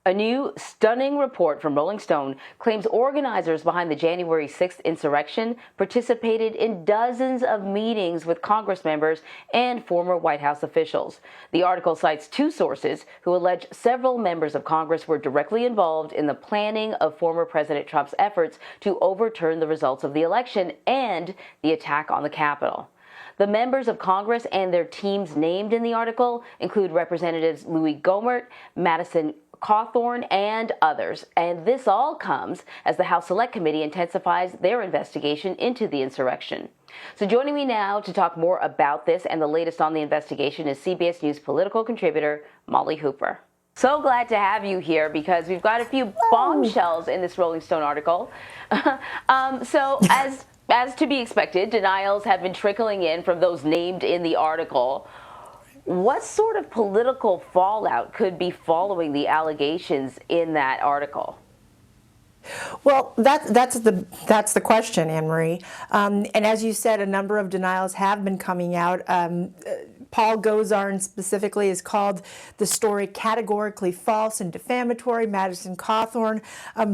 A new, stunning report from Rolling Stone claims organizers behind the January 6th insurrection participated in dozens of meetings with Congress members and former White House officials. The article cites two sources who allege several members of Congress were directly involved in the planning of former President Trump's efforts to overturn the results of the election and the attack on the Capitol. The members of Congress and their teams named in the article include Representatives Louis Gohmert, Madison Cawthorn, and others. And this all comes as the House Select Committee intensifies their investigation into the insurrection. So joining me now to talk more about this and the latest on the investigation is CBS News political contributor Molly Hooper. So glad to have you here because we've got a few bombshells in this Rolling Stone article. As to be expected, denials have been trickling in from those named in the article. What sort of political fallout could be following the allegations in that article? Well, that's the question, Anne-Marie. And as you said, a number of denials have been coming out. Paul Gosar specifically has called the story categorically false and defamatory. Madison Cawthorn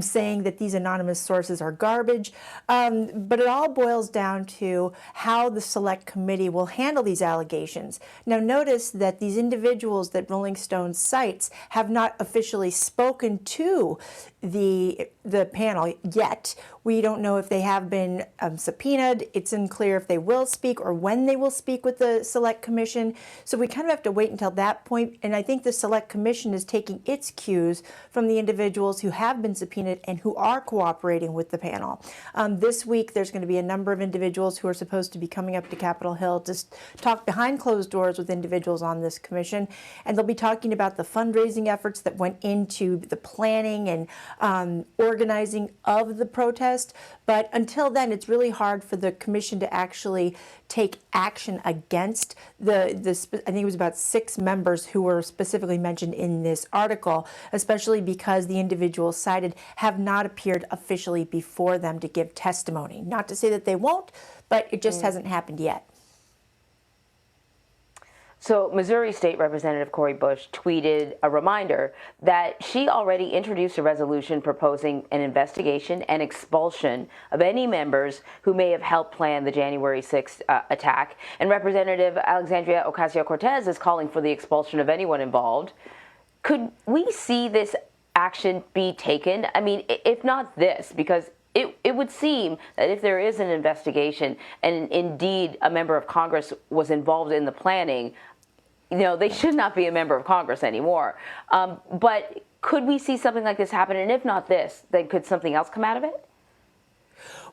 saying that these anonymous sources are garbage. But it all boils down to how the Select Committee will handle these allegations. Now, notice that these individuals that Rolling Stone cites have not officially spoken to the panel yet. We don't know if they have been subpoenaed. It's unclear if they will speak or when they will speak with the Select Commission. So we kind of have to wait until that point. And I think the Select Commission is taking its cues from the individuals who have been subpoenaed and who are cooperating with the panel. This week, there's going to be a number of individuals who are supposed to be coming up to Capitol Hill to talk behind closed doors with individuals on this commission. And they'll be talking about the fundraising efforts that went into the planning and organizing of the protest. But until then, it's really hard for the commission to actually take action against I think it was about 6 members who were specifically mentioned in this article, especially because the individuals cited have not appeared officially before them to give testimony. Not to say that they won't, but it just hasn't happened yet. So Missouri State Representative Cori Bush tweeted a reminder that she already introduced a resolution proposing an investigation and expulsion of any members who may have helped plan the January 6th attack. And Representative Alexandria Ocasio-Cortez is calling for the expulsion of anyone involved. Could we see this action be taken? I mean, if not this, because it would seem that if there is an investigation and indeed a member of Congress was involved in the planning, they should not be a member of Congress anymore. But could we see something like this happen? And if not this, then could something else come out of it?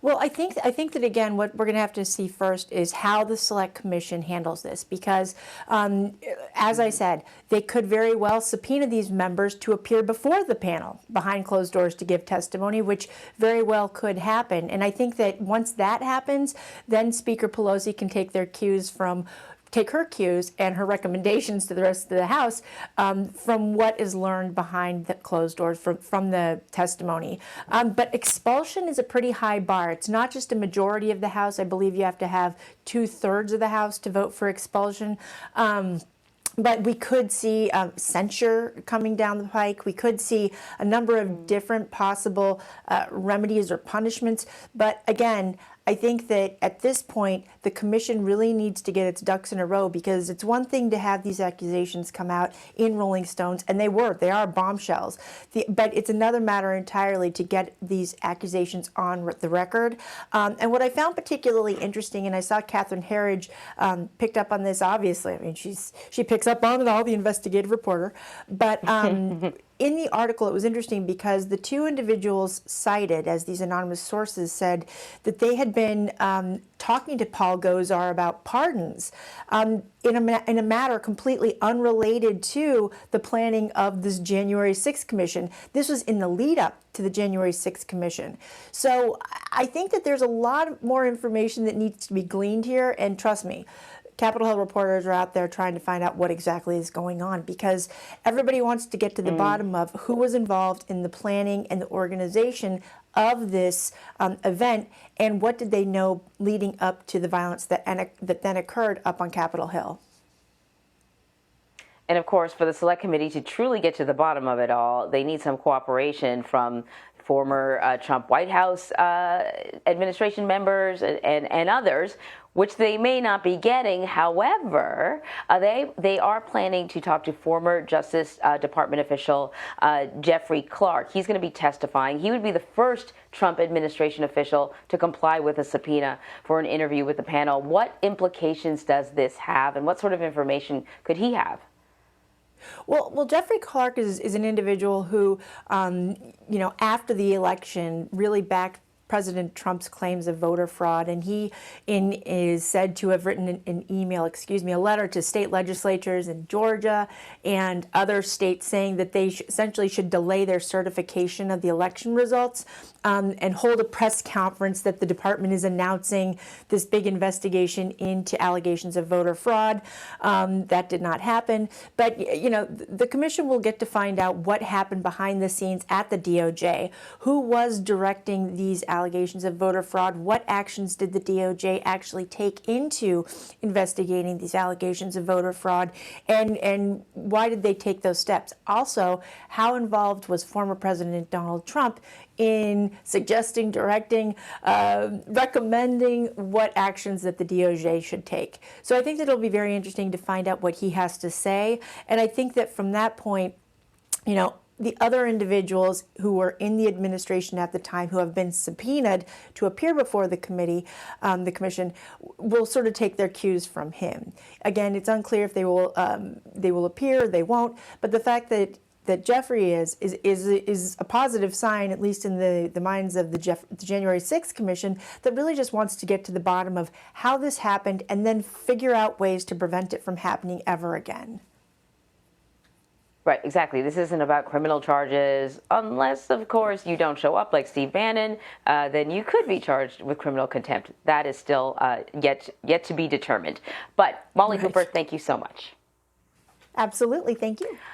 Well, I think that, again, what we're going to have to see first is how the Select Commission handles this, because, as I said, they could very well subpoena these members to appear before the panel behind closed doors to give testimony, which very well could happen. And I think that once that happens, then Speaker Pelosi can take her cues and her recommendations to the rest of the House from what is learned behind the closed doors from the testimony. But expulsion is a pretty high bar. It's not just a majority of the House. I believe you have to have 2/3 of the House to vote for expulsion. But we could see censure coming down the pike. We could see a number of different possible remedies or punishments. But again, I think that at this point, the commission really needs to get its ducks in a row, because it's one thing to have these accusations come out in Rolling Stones, and they are bombshells. But it's another matter entirely to get these accusations on the record. And what I found particularly interesting, and I saw Catherine Herridge picked up on this, obviously. I mean, she picks up on it, all the investigative reporter. But in the article, it was interesting because the two individuals cited as these anonymous sources said that they had been talking to Paul Gosar about pardons in a matter completely unrelated to the planning of this January 6th commission. This was in the lead up to the January 6th commission. So I think that there's a lot more information that needs to be gleaned here, and trust me, Capitol Hill reporters are out there trying to find out what exactly is going on, because everybody wants to get to the bottom of who was involved in the planning and the organization of this event, and what did they know leading up to the violence that then occurred up on Capitol Hill. And of course, for the Select Committee to truly get to the bottom of it all, they need some cooperation from former Trump White House administration members and others, which they may not be getting. However, they are planning to talk to former Justice Department official Jeffrey Clark. He's going to be testifying. He would be the first Trump administration official to comply with a subpoena for an interview with the panel. What implications does this have, and what sort of information could he have? Well, Jeffrey Clark is an individual who, after the election, really backed President Trump's claims of voter fraud, and he is said to have written a letter to state legislatures in Georgia and other states saying that they essentially should delay their certification of the election results and hold a press conference that the department is announcing this big investigation into allegations of voter fraud. That did not happen, but the commission will get to find out what happened behind the scenes at the DOJ, who was directing these allegations of voter fraud, what actions did the DOJ actually take into investigating these allegations of voter fraud, and why did they take those steps? Also, how involved was former President Donald Trump in suggesting, directing, recommending what actions that the DOJ should take? So I think that it'll be very interesting to find out what he has to say, and I think that from that point, the other individuals who were in the administration at the time who have been subpoenaed to appear before the commission, will sort of take their cues from him. Again, it's unclear if they will appear or they won't, but the fact that Jeffrey is a positive sign, at least in the minds of the January 6th Commission, that really just wants to get to the bottom of how this happened and then figure out ways to prevent it from happening ever again. Right, exactly. This isn't about criminal charges, unless, of course, you don't show up like Steve Bannon. Then you could be charged with criminal contempt. That is still yet to be determined. But Molly Cooper, thank you so much. Absolutely, thank you.